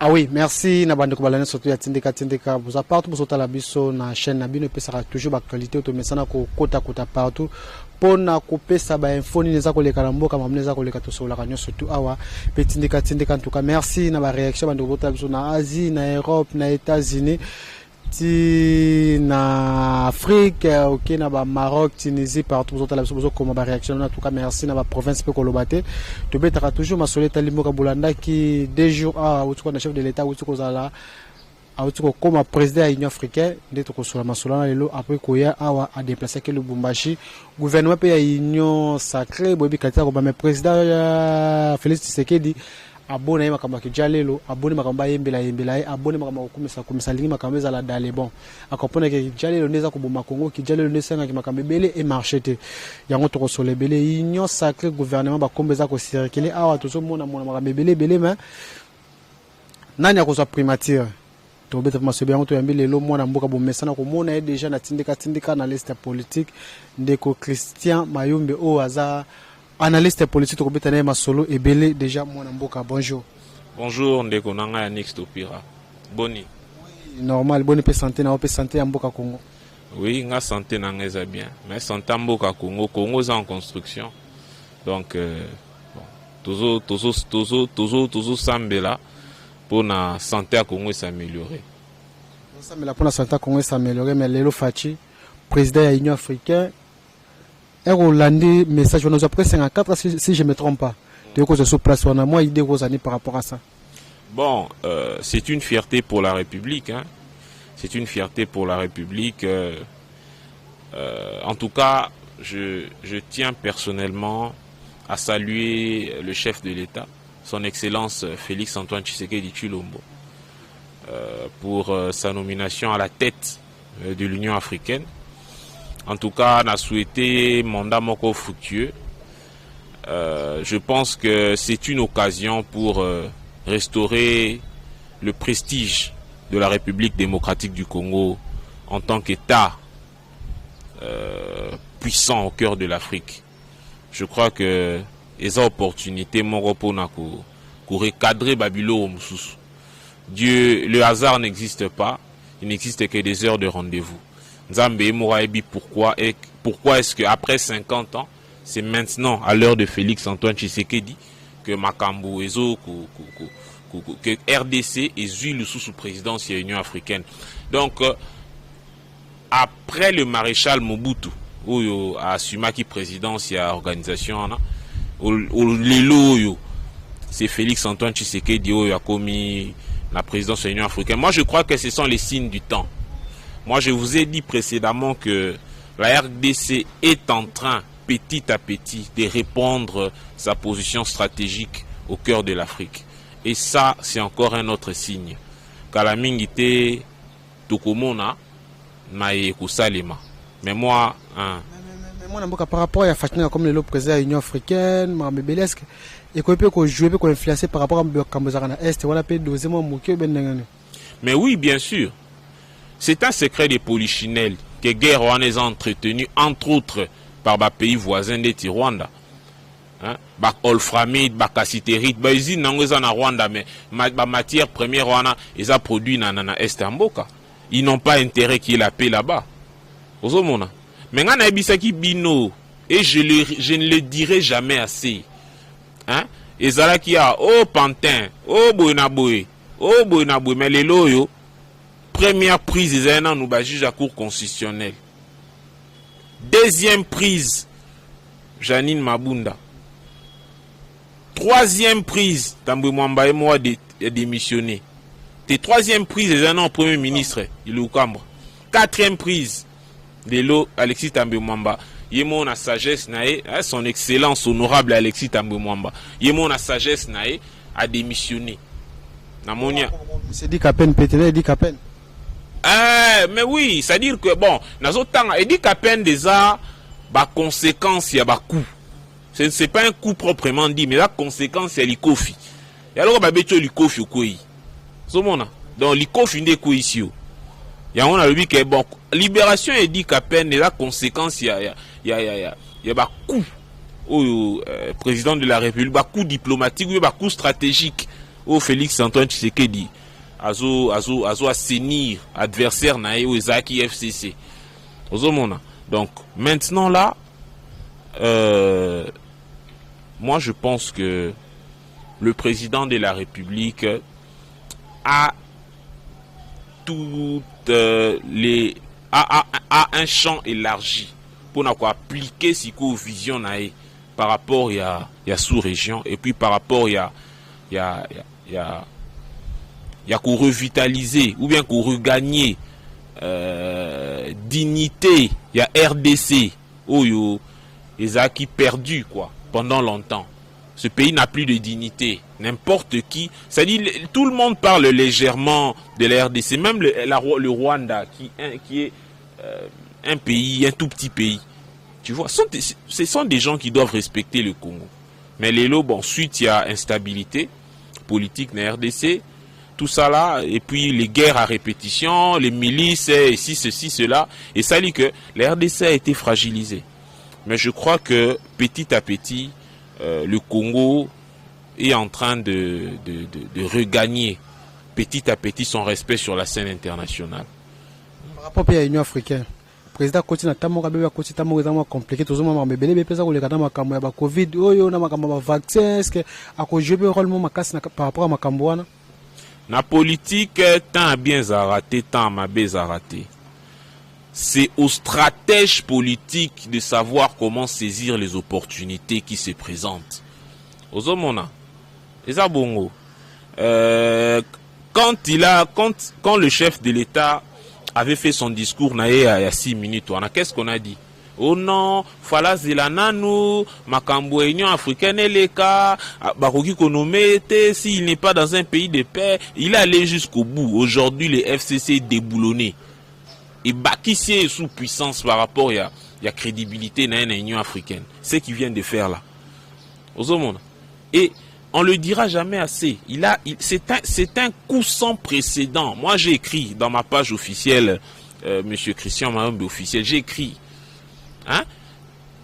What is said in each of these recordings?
Ah oui, merci na bande ko balana surtout ya tindeka vous apporte pour sauter la biso na chaîne na bino pesa toujours ba qualité to mesana ko kota partout pona kopesa ba info ni neza ko leka na mboka mamneza ko leka to sola kanyo surtout awa pe tindeka en tout cas merci na ba réaction bande ko bota biso na Asie na Europe na États-Unis ti na Afrique ok na ba Maroc Tunisie partout sauter la biso comme ba réaction en tout cas merci na ba province pe ko lobate to betaka toujours masoleta limboka bolanda qui des jours utuko na chef de l'état utuko zala utuko comme président de l'Union africaine ndeto ko sola masolana lelo après koya awa a déplacer ke Lubumbashi gouvernement pe ya Union sacrée bobi katia ko ba me président Félix Tshisekedi abona ye makamba ki jalelo abone makamba yembela abone makamba kumisa lingi makamba za la dale bon akopona ke jalelo neza ko boma Congo ki jalelo nesenga ki makamba belé et marcheté yango to ko sole belé Union sacrée gouvernement ba kombeza ko circuler awa to so mona makamba belé mais nani akozwa primature to beta masobe yango to yambele lo mona mboka bo mesana ko mona ye déjà na tindika na liste politique ndeko Christian Mayumbe o aza analyste politique ko beta na masolo ebele déjà mona mboka bonjour. Bonjour ndeko nanga ya Nix Topira. Boni. Normal boni pe santé na pe santé ya mboka Congo. Oui, nga santé nanga eza bien, mais santé ya mboka Congo est en construction. Donc bon, toujours sambela pour la santé à Congo s'améliorer. Pour la santé à Congo s'améliorer, mais Lelo Fachi, président de l'Union africaine, est Hollandi message nous après 54 si je ne me trompe pas. De quoi je suis place on a moins idée aux années par rapport à ça. Bon, c'est une fierté pour la République. Hein. C'est une fierté pour la République. En tout cas, je tiens personnellement à saluer le chef de l'État, son Excellence Félix Antoine Tshisekedi Tshilombo, pour sa nomination à la tête de l'Union africaine. En tout cas, on a souhaité mandat moko fructueux. Je pense que c'est une occasion pour restaurer le prestige de la République démocratique du Congo en tant qu'État puissant au cœur de l'Afrique. Je crois que les opportunités pour recadrer Babylone. Dieu, le hasard n'existe pas, il n'existe que des heures de rendez-vous. Nzambe Moraebi, pourquoi est-ce qu'après 50 ans, c'est maintenant, à l'heure de Félix Antoine Tshisekedi, que Makambo Ezo, que RDC et Zui sous présidence de l'Union africaine. Donc, après le maréchal Mobutu, où a assumé qui présidence et organisation, c'est Félix Antoine Tshisekedi qui a commis la présidence de l'Union africaine. Moi, je crois que ce sont les signes du temps. Moi, je vous ai dit précédemment que la RDC est en train, petit à petit, de répondre sa position stratégique au cœur de l'Afrique. Et ça, c'est encore un autre signe. Kalamingite Tokomona Naye Kusalema. Mais moi, par rapport à Fatina comme le président de l'Union africaine, Mohamed Belesque, et qu'on peut jouer, qu'on influencer par rapport à Kambozarana Est, voilà peut deuxièmement Moukio Ben. Mais oui, bien sûr. C'est un secret des polichinelles que guerre rwandaise a entretenu, entre autres, par les pays voisins de Rwanda. Hein? Olframide, Bakasiterite, ils disent en Rwanda, mais la matière première Rwanda, ils ont produit dans Est Mboka. Ils n'ont pas intérêt qu'il y ait la paix là-bas. Mais quand on a bino, et je ne le dirai jamais assez. Hein? Et ça qui a, oh Pantin, oh Boinaboé, mais les loyaux, première prise, ils ont nous juge à cour constitutionnelle. Deuxième prise, Janine Mabunda. Troisième prise, Tambou Mwamba et moi démissionné. Troisième prise, ils ont premier ministre, il est Cambre. Quatrième prise, Lelo Alexis Tambou Mwamba. Yémo na sagesse nae, son excellence honorable Alexis Tambou Mwamba. Yémo na sagesse nae a démissionné. Namonia. C'est dit qu'à peine pété, dit qu'à peine. Mais oui, c'est-à-dire que bon, il dit qu'à peine déjà, conséquence, il y a un coup. Ce n'est pas un coup proprement dit, mais la conséquence, c'est l'ikofi. Et alors, il y a l'ikofi au koi. Donc, l'ikofi n'est pas ici. Il y a un que bon, libération, il dit qu'à peine, la conséquence, il y a un coup au président de la République, un coup diplomatique, un coup stratégique au Félix Antoine Tshisekedi azo assainir adversaire na au Ezaki FCC. Donc maintenant là, moi je pense que le président de la République a a un champ élargi pour appliquer ce vision par rapport à sous-région et puis par rapport à qu'on revitaliser ou bien qu'on regagner dignité, il y a RDC où ils ont qui perdu quoi pendant longtemps. Ce pays n'a plus de dignité. N'importe qui, c'est-à-dire tout le monde parle légèrement de la RDC, même le Rwanda qui est un pays, un tout petit pays. Tu vois, ce sont des gens qui doivent respecter le Congo. Mais les lots, bon, suite il y a instabilité politique dans la RDC, tout ça là, et puis les guerres à répétition, les milices, et ceci, cela, et ça dit que la RDC a été fragilisée. Mais je crois que petit à petit, le Congo est en train de regagner petit à petit son respect sur la scène internationale. Par rapport à l'Union africaine, le président continue à être compliqué. Tout le monde a dit que le Covid, le vaccin, est-ce que a joué un rôle par rapport à Makamboana? La politique, tant à bien raté, tant à bien raté. C'est aux stratèges politiques de savoir comment saisir les opportunités qui se présentent. Aux hommes, les abongo. Quand le chef de l'État avait fait son discours il y a 6 minutes, qu'est-ce qu'on a dit? Oh non, fala zelananu, makambo Union africaine et les cas, baroki konomete, s'il n'est pas dans un pays de paix, il est allé jusqu'au bout. Aujourd'hui, les FCC est déboulonné. Et Bakissi est sous puissance par rapport à la crédibilité dans l'Union africaine. Ce qu'il vient de faire là. Et on le dira jamais assez. C'est un coup sans précédent. Moi j'ai écrit dans ma page officielle, Monsieur Christian Mahombe officiel, j'ai écrit. Hein?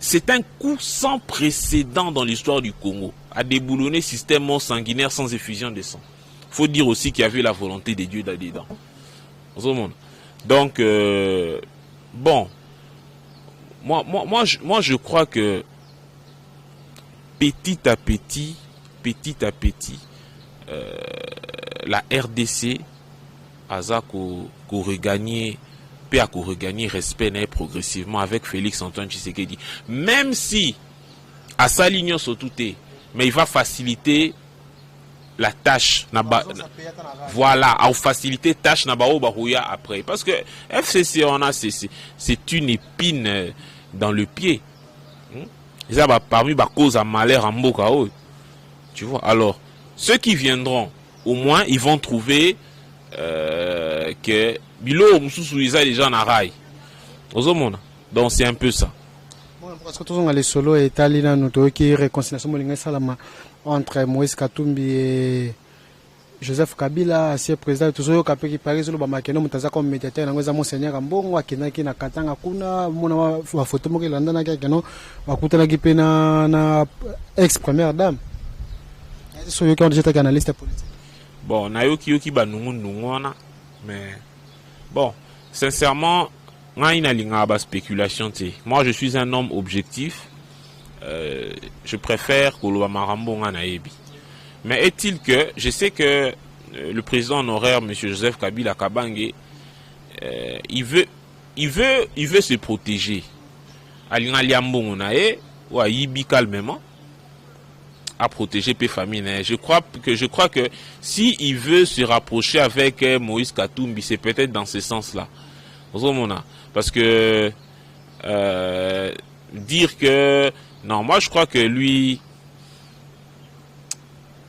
C'est un coup sans précédent dans l'histoire du Congo. À déboulonner système sanguinaire sans effusion de sang. Il faut dire aussi qu'il y avait la volonté de Dieu là-dedans. Donc, bon, moi, je crois que petit à petit, la RDC a regagné respect progressivement avec Félix Antoine Tshisekedi. Même si à sa ligne sauté, mais il va faciliter la tâche voilà à faciliter tâche après parce que FCC on a c'est une épine dans le pied ça parmi cause à malheur en Mboka tu vois. Alors ceux qui viendront au moins ils vont trouver que bilo mususu ils a déjà na rail donc c'est un peu ça. Parce que tous on a les solos et talina nous qui réconciliation molinga salama entre Moïse Katumbi et Joseph Kabila, ancien président, tout ça, qui Paris, le Bamakeno, Mutaza comme médiateur, dans Monseigneur Ambongo, qui na Katanga Kuna, mon photo qui landana qui no, wakutana qui na ex-première dame. Ce qui ont déjà été analyste politique. Bon, nayoki ba nungona, mais bon, sincèrement, moi je suis un homme objectif. Je préfère que le Marambo Naebi. Mais est-il que je sais que le président honoraire M. Joseph Kabila Kabange il veut se protéger. Alingaliambo Nae ou à Yibi calmement à protéger les familles. Je crois que si il veut se rapprocher avec Moïse Katumbi, c'est peut-être dans ce sens-là. Parce que dire que non, moi je crois que lui,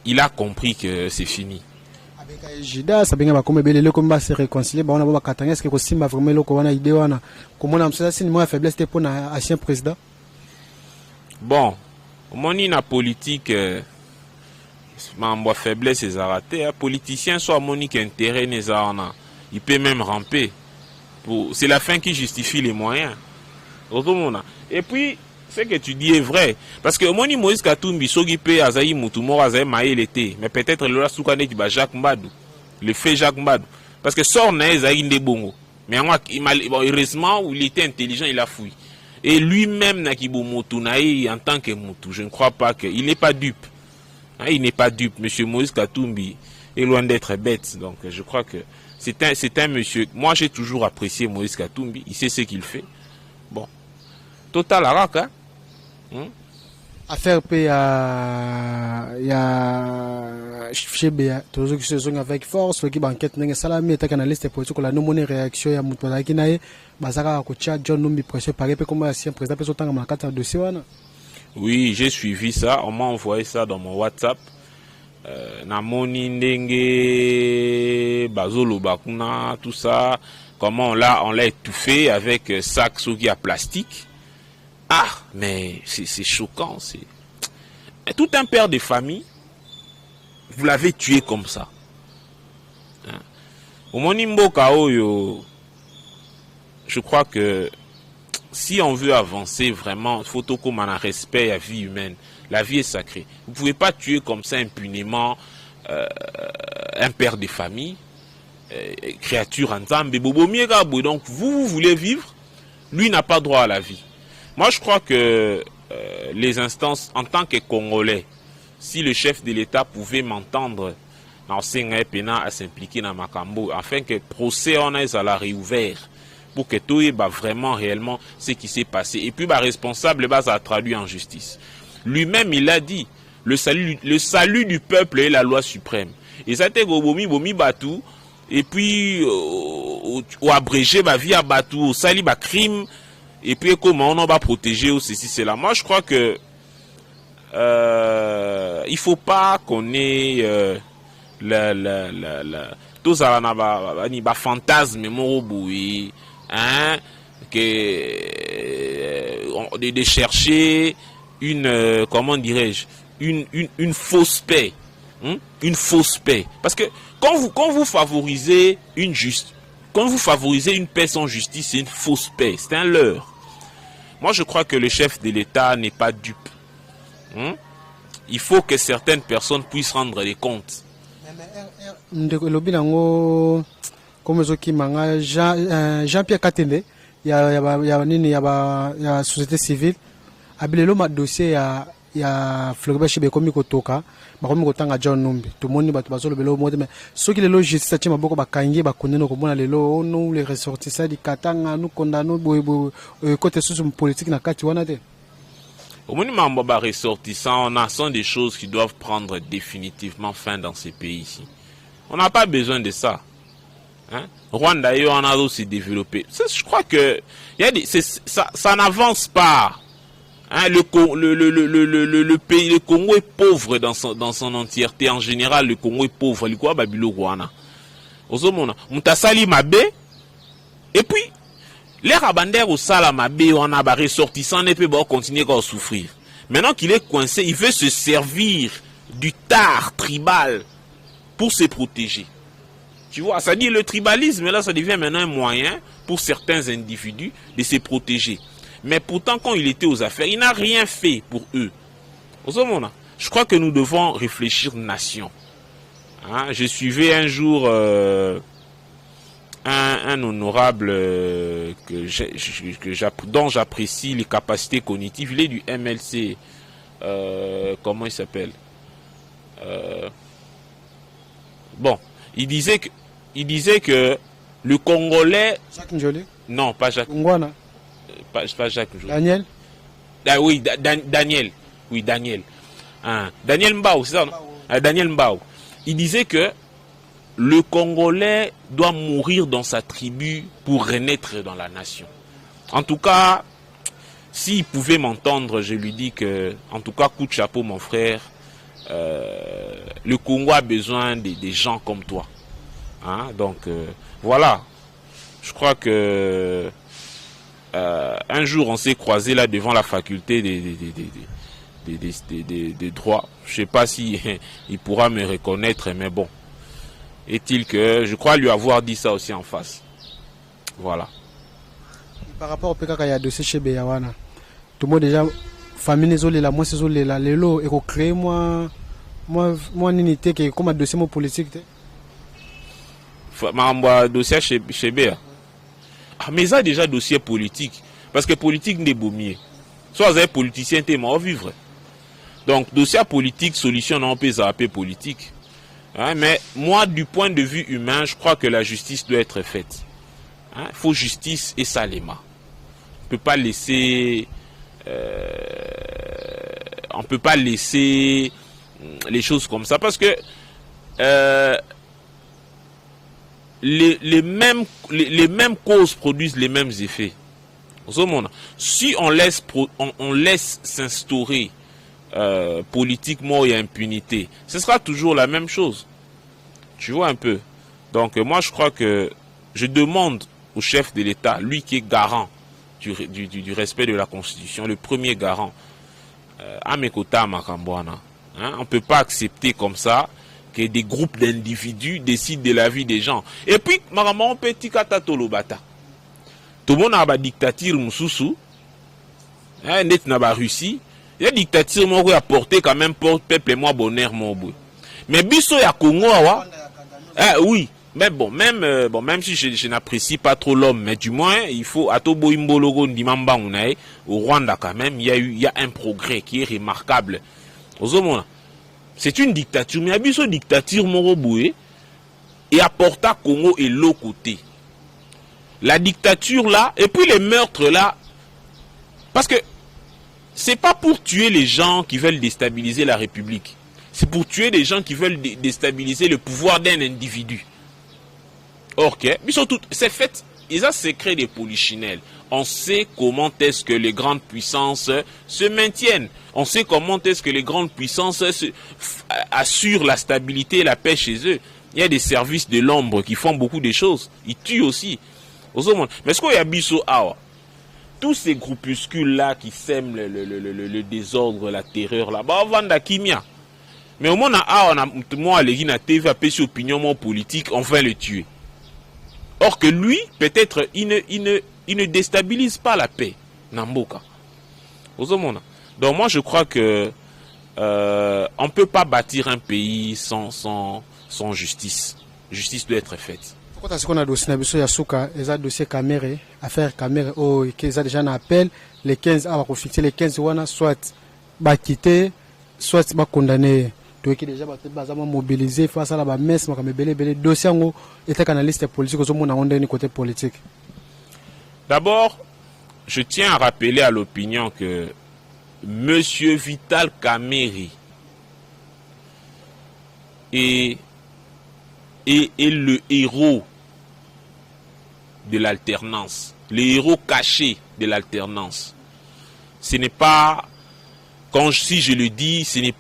il a compris que c'est fini. Avec Jida, ça bien comme belle le combat se réconcilier, on a pas Katanga, est-ce que Kosimba vraiment le ko wana idée wana. Comment on a ça c'est une faiblesse pour un ancien président. Bon, moni na politique mambo faiblesse c'est raté, politicien soit monique intérêt les arna, il peut même ramper. C'est la fin qui justifie les moyens. Et puis Ce que tu dis est vrai. Parce que Moni Moïse Katumbi, Sogipe, Azaï Moutoumor, Azaï Maï l'été. Mais peut-être le Soukane qui va Jacques Mbadou. Le fait Jacques Mbadou. Parce que Sorne, Azaï Ndebongo. Mais heureusement, il était intelligent, il a fouillé. Et lui-même, Nakibo Moutou, en tant que Moutou, je ne crois pas qu'il n'est pas dupe. Hein, il n'est pas dupe. Monsieur Moïse Katumbi est loin d'être bête. Donc, je crois que c'est un monsieur. Moi, j'ai toujours apprécié Moïse Katumbi. Il sait ce qu'il fait. Bon. Total Arak, hein? Affaire il y a chez toujours qui se sont avec force qui banquette n'engue salami et canaliste politique la nomone réaction ya mutu la kinaye bazaka ko cha John Numbi pressé par comme ancien président peut autant dans carte dossier wana. Oui, j'ai suivi ça, on m'a envoyé ça dans mon WhatsApp. Namoni ndenge bazolo bakuna tout ça, comment on l'a étouffé avec sac sogi à plastique. Ah, mais c'est choquant. Tout un père de famille, vous l'avez tué comme ça. Au Monimbo Kaoyo, je crois que si on veut avancer vraiment, il faut qu'on ait un respect à la vie humaine. La vie est sacrée. Vous ne pouvez pas tuer comme ça impunément un père de famille, créature en zambe. Donc vous voulez vivre, lui n'a pas droit à la vie. Moi, je crois que les instances, en tant que Congolais, si le chef de l'État pouvait m'entendre à s'impliquer dans Makambo, afin que le procès en ait à la réouvert, pour que tout est vraiment réellement ce qui s'est passé. Et puis, responsable a traduit en justice. Lui-même, il a dit, le salut du peuple est la loi suprême. Et ça a été Bomi Batou, et puis, au abrégé, via Batou, au sali, crime. Et puis comment on va protéger ou ceci, cela. Moi, je crois que il faut pas qu'on ait tout ça na fantasme moroboui, hein, que de chercher une comment dirais-je une fausse paix, hein, une fausse paix. Parce que quand vous favorisez quand vous favorisez une paix sans justice, c'est une fausse paix, c'est un leurre. Moi, je crois que le chef de l'État n'est pas dupe. Il faut que certaines personnes puissent rendre des comptes. Jean-Pierre Katende, il y a la société civile. Abilelo ma dossier il y a Floribert Chibekomi Kotoka, bakomi kotanga John Numbi. Tout le monde bat bazolo belo mode mais ceux qui les logis ça tima boko bakangi bakoneno ko bona lelo nous les ressortissants di Katanga nous condamnons côté sous politique na kati wana te. Au moment où les ressortissants, sont des choses qui doivent prendre définitivement fin dans ces pays ici. On n'a pas besoin de ça. Hein? Rwanda on a aussi développé. Je crois que ça n'avance pas. Hein, le pays, le Congo est pauvre dans son entièreté. En général, le Congo est pauvre. Et puis, les rabandères au Salamabé, on a ressortissant, ne peut pas continuer à souffrir. Maintenant qu'il est coincé, il veut se servir du tard tribal pour se protéger. Tu vois, ça dit le tribalisme, là, ça devient maintenant un moyen pour certains individus de se protéger. Mais pourtant, quand il était aux affaires, il n'a rien fait pour eux. Je crois que nous devons réfléchir nation. Hein, je suivais un jour un honorable dont j'apprécie les capacités cognitives. Il est du MLC. Comment il s'appelle? Bon, il disait que le Congolais... Jacques Njoli? Non, pas Jacques. Ngwana? Pas Jacques Njoli. Daniel? Ah oui, Daniel. Oui, Daniel. Hein. Daniel Mbao, c'est ça, non? Daniel Mbao. Il disait que le Congolais doit mourir dans sa tribu pour renaître dans la nation. En tout cas, s'il pouvait m'entendre, je lui dis que, en tout cas, coup de chapeau, mon frère, le Congo a besoin des gens comme toi. Hein? Donc, voilà. Je crois que un jour, on s'est croisé là devant la faculté des droits. Je ne sais pas si il pourra me reconnaître, mais bon. Est-il que je crois lui avoir dit ça aussi en face. Voilà. Par rapport au PKK, il y a dossier chez Beyawana. tout le monde déjà famille zolela moi c'est zolela lelo et ko créer moi unité qui comme un dossier politique ma dossier chez Béa. Ah, mais ça déjà dossier politique parce que politique n'est pas mieux. Soit un politicien t'es mort vivre. Donc dossier politique solution non peut zapper politique. Hein, mais moi du point de vue humain, je crois que la justice doit être faite. Hein, faut justice et salema. On peut pas laisser les choses comme ça parce que les mêmes causes produisent les mêmes effets. Si on laisse s'instaurer politiquement et impunité, ce sera toujours la même chose. Tu vois un peu. Donc moi je crois que je demande au chef de l'État, lui qui est garant du respect de la Constitution, le premier garant, à mes côtés à Makambouana. On ne peut pas accepter comme ça que des groupes d'individus décident de la vie des gens. Et puis, on peut tikata tolobata. Tout le monde a une dictature moussoussou. Net na ba Russie. Il y a une dictature qui a apporté quand même pour peuple moi bonheur mon bout. Mais biso ya Congo wa. Oui. Mais bon, même si je n'apprécie pas trop l'homme, mais du moins, il faut, à Tobo Imbologo Ndimamba Unae, au Rwanda quand même, il y a un progrès qui est remarquable. C'est une dictature, mais il y a une dictature Moroboué, et apporta Congo et l'autre côté. La dictature là, et puis les meurtres là, parce que c'est pas pour tuer les gens qui veulent déstabiliser la République, c'est pour tuer les gens qui veulent déstabiliser le pouvoir d'un individu. Or, c'est fait, ils ont secret des polichinelles. On sait comment est-ce que les grandes puissances se maintiennent. On sait comment est-ce que les grandes puissances assurent la stabilité et la paix chez eux. Il y a des services de l'ombre qui font beaucoup de choses. Ils tuent aussi. Mais ce qu'il y a biso awa, tous ces groupuscules-là qui sèment le désordre, la terreur, là-bas, on vend la kimia. Mais au moins, moi, les gens à TV, à pécher opinion politique, on va le tuer. Or que lui, peut-être, il ne déstabilise pas la paix. Namboka. Donc moi, je crois que on ne peut pas bâtir un pays sans justice. Justice doit être faite. Pourquoi est-ce qu'on a dossier Nabiso Yasuka, les dossiers Caméré, affaire Caméré, qu'ils ont déjà un appel, les 15, on va fixer les 15, soit quitter, soit condamner. Tout qui déjà mobilisé face à la messe, mais dossier était analyste politique au monde côté politique. D'abord, je tiens à rappeler à l'opinion que Monsieur Vital Kamerhe est le héros de l'alternance, le héros caché de l'alternance. Ce n'est pas, si je le dis, ce n'est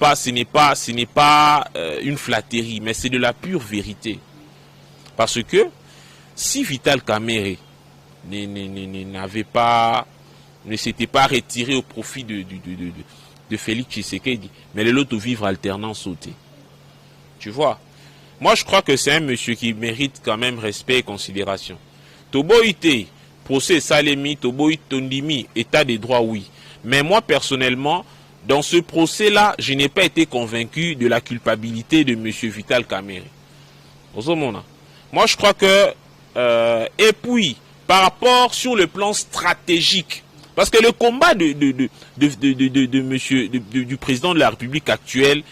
pas une flatterie, mais c'est de la pure vérité. Parce que si Vital Kamerhe ne s'était pas retiré au profit de Félix Tshisekedi, mais l'autre vivre alternance sauté. Tu vois, moi je crois que c'est un monsieur qui mérite quand même respect et considération. Toboïté, procès Salemi, Toboïté Tondimi, état des droits, oui. Mais moi personnellement, dans ce procès-là, je n'ai pas été convaincu de la culpabilité de monsieur Vital Kamerhe. Moi je crois que, et puis, par rapport sur le plan stratégique, parce que le combat du président de la République actuelle,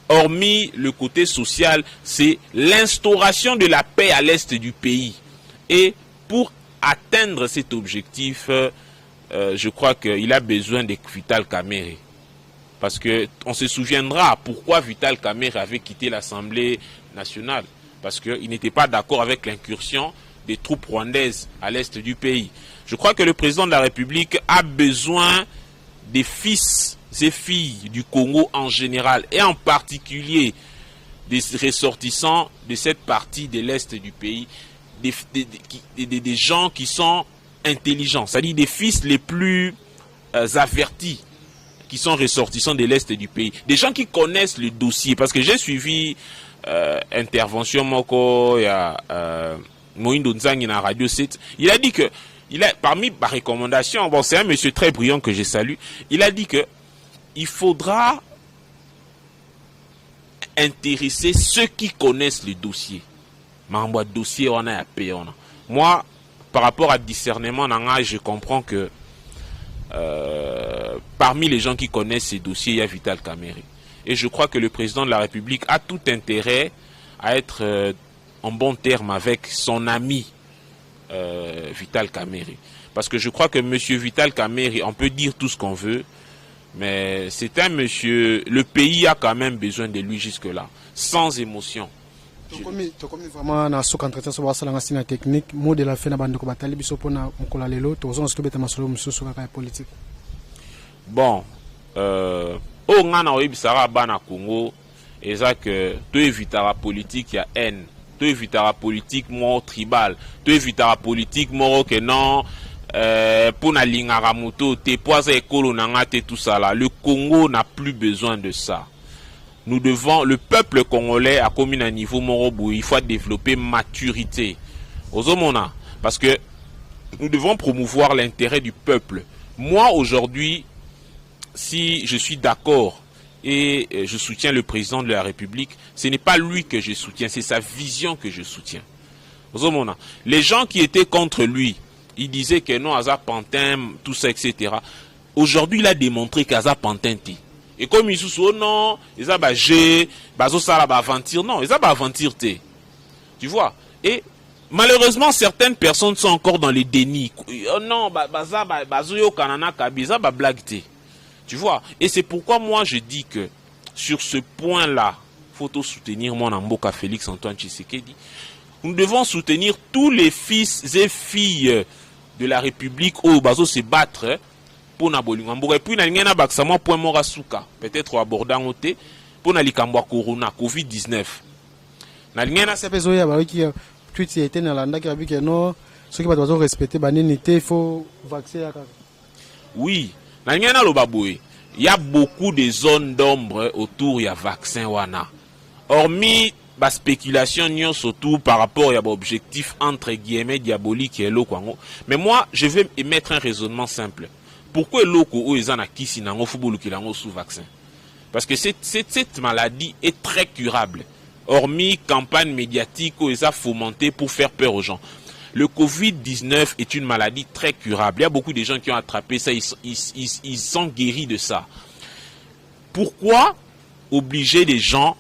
hormis le côté social, c'est l'instauration de la paix à l'est du pays. Et pour atteindre cet objectif, je crois qu'il a besoin de Vital Kamerhe. Parce qu'on se souviendra pourquoi Vital Kamerhe avait quitté l'Assemblée nationale. Parce qu'il n'était pas d'accord avec l'incursion des troupes rwandaises à l'est du pays. Je crois que le président de la République a besoin des fils et filles du Congo en général et en particulier des ressortissants de cette partie de l'est du pays, des gens qui sont intelligents, c'est-à-dire des fils les plus avertis qui sont ressortissants de l'est du pays, des gens qui connaissent le dossier, parce que j'ai suivi intervention Moko et Moïndo Nzangi dans Radio 7, il a dit que il a, parmi ma recommandation, bon, c'est un monsieur très brillant que je salue, il a dit que il faudra intéresser ceux qui connaissent le dossier. Mambo dossier on a payé on a. Moi, par rapport à discernement, je comprends que parmi les gens qui connaissent ces dossiers, il y a Vital Kamerhe. Et je crois que le président de la République a tout intérêt à être en bon terme avec son ami Vital Kamerhe. Parce que je crois que monsieur Vital Kamerhe, on peut dire tout ce qu'on veut, mais c'est un monsieur, le pays a quand même besoin de lui jusque-là, sans émotion. Tokomi vraiment na sok entretien so basala ngasi na technique mot de la fin na bandeko batali biso pona mokola lelo tozo nso beta masolo mususu kaka politique. Bon, o ngana oyebisaka bana Congo eza que to évitera politique ya haine, to évitera politique mo tribal, to évitera politique mo que non pour na lingara moto te poisa ekolo nanga te tout ça là. Le Congo n'a plus besoin de ça. Nous devons, le peuple congolais a commis un niveau morobo, il faut développer maturité. Ozomona, parce que nous devons promouvoir l'intérêt du peuple. Moi aujourd'hui, si je suis d'accord et je soutiens le président de la République, ce n'est pas lui que je soutiens, c'est sa vision que je soutiens. Ozomona, les gens qui étaient contre lui, ils disaient que non, Aza Pantin, tout ça, etc. Aujourd'hui, il a démontré qu'Aza Pantin. Et comme ils sont oh non, ils ont bagé, bazo ça là aventure, non, ils ont aventure té. Tu vois? Et malheureusement, certaines personnes sont encore dans les dénis. Oh non, bazo yo kanana kabiza ba blague té. Tu vois? Et c'est pourquoi moi je dis que sur ce point-là, faut soutenir mon Amboka Félix Antoine Tshisekedi. Nous devons soutenir tous les fils et filles de la République où bazo se battre. Pour na bolinga mboka et puis na ngena baksa moi point mora suka peut-être abordant oté pour na likambwa corona covid-19 na ngena c'est besoin ya ba qui tweet était na landa qui a dit que non ceux qui va doivent respecter banini té il faut vacciner ya kaka. Oui na ngena lo baboye il y a beaucoup de zones d'ombre autour ya vaccin wana hormis ba spéculation nyon surtout par rapport à objectif entre guillemets diabolique et lo kwango. Mais moi je vais émettre un raisonnement simple. Pourquoi l'oko ou ezana kisi nango football ki lango sous vaccin? Parce que cette maladie est très curable. Hormis campagne médiatique où ils ont fomenté pour faire peur aux gens. Le Covid-19 est une maladie très curable. Il y a beaucoup de gens qui ont attrapé ça, ils sont guéris de ça. Pourquoi obliger les gens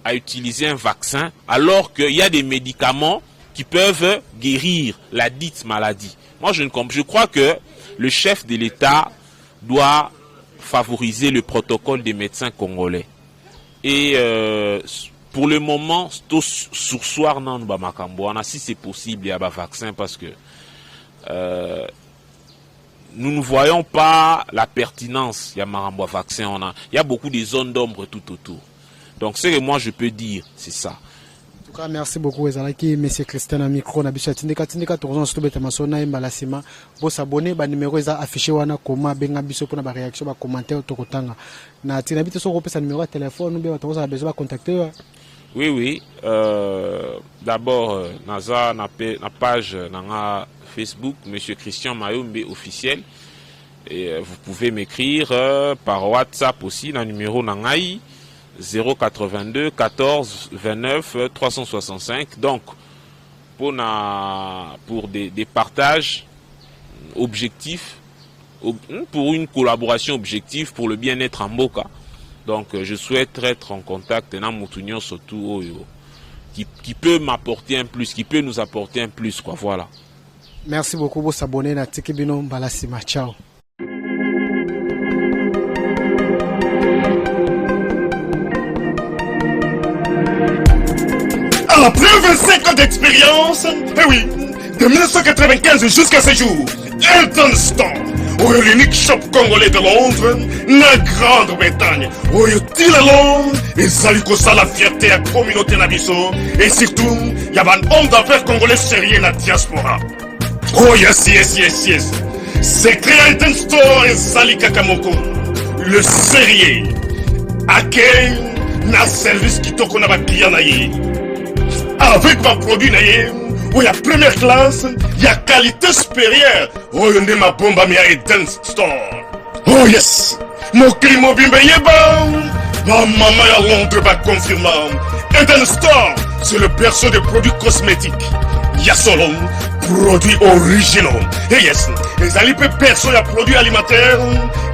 à utiliser un vaccin alors qu'il y a des médicaments qui peuvent guérir la dite maladie? Moi, je crois que le chef de l'État doit favoriser le protocole des médecins congolais. Et pour le moment, sur soir, si c'est possible, il y a un vaccin parce que nous ne voyons pas la pertinence. Il y a un vaccin, il y a beaucoup de zones d'ombre tout autour. Donc, ce que moi je peux dire, c'est ça. Merci beaucoup ezalaki monsieur Christian na micro na biso tindika tozo sto beta masona imbala sima bo s'abonner ba numéro eza affiché wana koma benga biso pona ba réaction ba commentaire tokotanga na tina bito so kopesa numéro de téléphone ou bien tozo a besoin de contacter. Oui d'abord naza na page na Facebook monsieur Christian Mayombe officiel et vous pouvez m'écrire par WhatsApp aussi na numéro na ngai 082 14 29 365. Donc pour des partages objectifs, pour une collaboration objective pour le bien-être en Mboka. Donc je souhaite être en contact avec surtout qui peut m'apporter un plus, qui peut nous apporter un plus quoi. Voilà. Merci beaucoup pour s'abonner na Tikibino Balasima. Ciao. Après 25 ans d'expérience, eh oui, de 1995 jusqu'à ce jour, Eltonston, l'unique shop congolais de Londres, la Grande-Bretagne, où il et ça la fierté à la communauté nabiso, et surtout, il y a un homme d'affaires congolais sérieux dans la diaspora. Oh yes. C'est créé Eltonston et Sali Kakamoko, le sérieux, à quel na service qui toko na ba client na ye. Avec ma produit, oyo ya première classe ya qualité supérieure oyo nde mabombami ya Eden Store. Oh yes, mokili mobimba yeba bamama ya Londres bakonfirma Eden Store, c'est le berceau des produits cosmétiques. Yasolo, produits originaux. Et yes, les alipes perso ya produits alimentaires,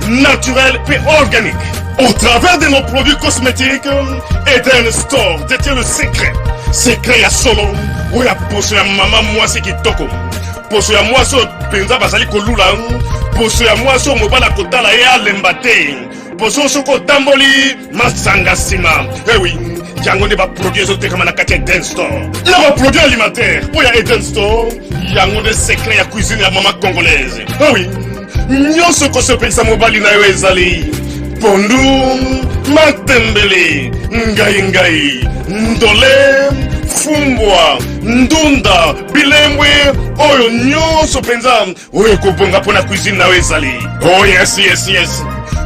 naturels et organiques. Au travers de nos produits cosmétiques, Eden Store détient le secret. Secret ya solo, ou ya poso ya mama mwasi kitoko. Poso ya mwasi penza bazali kolula, poso ya mwasi mobala kotala ya lembate. Poso soko tamboli masanga sima. Eh oui, yango nde baproduit ezotekama na kati ya Eden Store. Na baproduit alimentaire oyo ya Eden Store, yango nde secret ya cuisine ya mama congolaise. Ah oui, nyonso kosepelisa mobali na yo ezali pondu, matembele, ngai, ndole, fumbwa, ndunda, bilembwe, oyo nyonso penza oyo kobonga mpona cuisine na yo ezali. Oh yes.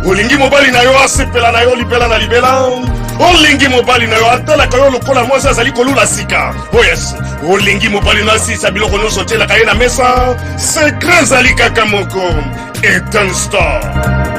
Olingi mobali na yo asepela na yo libela na libela. Olingi mobali na yo atalaka yo lokola mwasi azali kolula sika. Oh yes, olingi mobali na asisa biloko nyonso otielaka ye na mesa. Secret ezali kaka moko. Eden Store.